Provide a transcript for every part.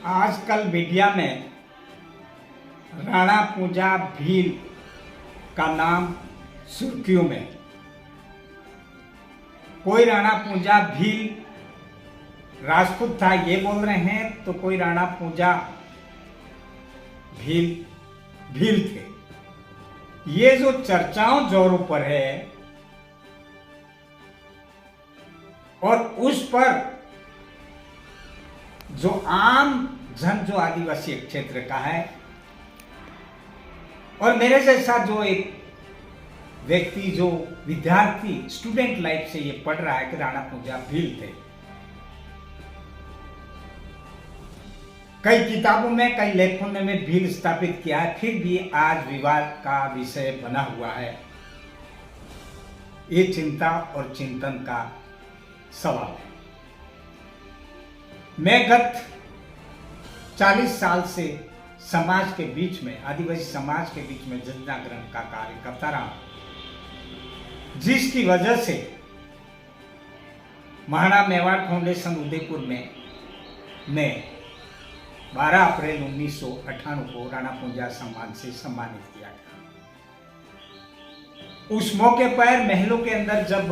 आजकल मीडिया में राणा पूजा भील का नाम सुर्खियों में। कोई राणा पूजा भील राजपूत था ये बोल रहे हैं, तो कोई राणा पूजा भील भील थे। ये जो चर्चाओं जोरों पर है और उस पर जो आम जन जो आदिवासी क्षेत्र का है और मेरे जैसा जो एक व्यक्ति जो विद्यार्थी स्टूडेंट लाइफ से ये पढ़ रहा है कि राणा पूजा भील थे। कई किताबों में कई लेखों ने भील स्थापित किया है, फिर भी आज विवाद का विषय बना हुआ है। ये चिंता और चिंतन का सवाल है। मैं गत 40 साल से समाज के बीच में, आदिवासी समाज के बीच में जन जागरण का कार्य करता रहा, जिसकी वजह से महाराणा मेवाड़ फाउंडेशन उदयपुर में 12 अप्रैल 1998 को राणा पूजा सम्मान से सम्मानित किया गया। उस मौके पर महलों के अंदर जब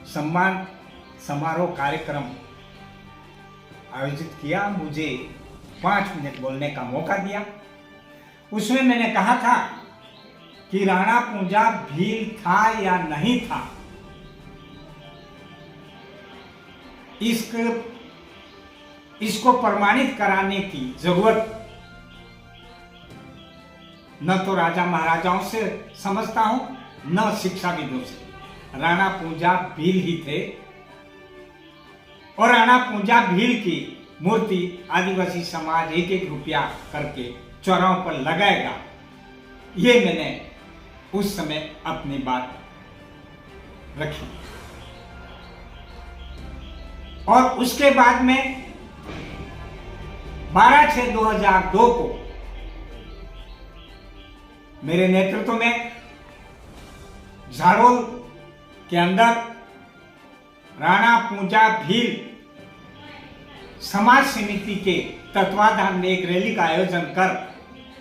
सम्मान समारोह कार्यक्रम आयोजित किया, मुझे 5 मिनट बोलने का मौका दिया। उसमें मैंने कहा था कि राणा पूजा भील था या नहीं था, इसको प्रमाणित कराने की जरूरत न तो राजा महाराजाओं से समझता हूं, न शिक्षाविदों से। राणा पूजा भील ही थे और राणा पूजा भील की मूर्ति आदिवासी समाज 1-1 रुपया करके चौराहों पर लगाएगा, ये मैंने उस समय अपनी बात रखी। और उसके बाद में 12/6/2002 को मेरे नेतृत्व में झारोल के अंदर राणा पूजा भील समाज समिति के तत्वाधान में एक रैली का आयोजन कर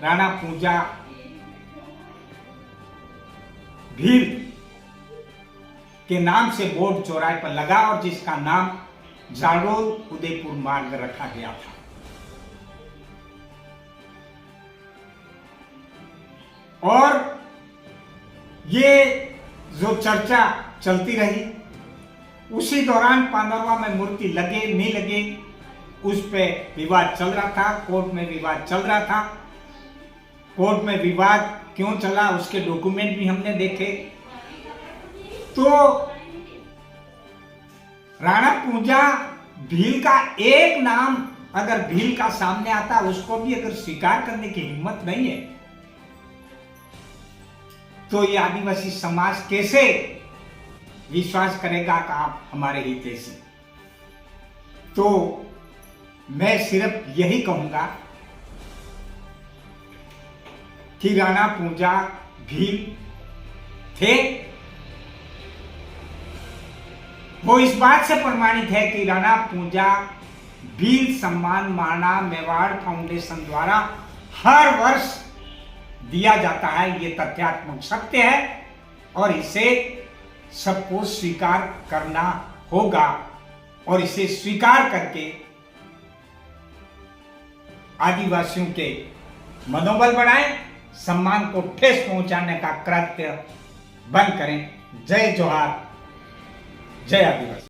राणा पूजा भील के नाम से बोर्ड चौराहे पर लगा और जिसका नाम झारोल उदयपुर मार्ग रखा गया था। और ये जो चर्चा चलती रही, उसी दौरान पांडवा में मूर्ति लगे नहीं लगे उस पे विवाद चल रहा था। कोर्ट में विवाद चल रहा था। कोर्ट में विवाद क्यों चला उसके डॉक्यूमेंट भी हमने देखे। तो राणा पूजा भील का एक नाम अगर भील का सामने आता, उसको भी अगर स्वीकार करने की हिम्मत नहीं है, तो ये आदिवासी समाज कैसे विश्वास करेगा कि आप हमारे हितैषी। तो मैं सिर्फ यही कहूंगा कि राणा पूजा भील थे। वो इस बात से प्रमाणित है कि राणा पूजा भील सम्मान महाराणा मेवाड़ फाउंडेशन द्वारा हर वर्ष दिया जाता है। ये तथ्यात्मक सत्य है और इसे सबको स्वीकार करना होगा और इसे स्वीकार करके आदिवासियों के मनोबल बढ़ाएं, सम्मान को ठेस पहुंचाने का कृत्य बंद करें। जय जोहार, जय आदिवासी।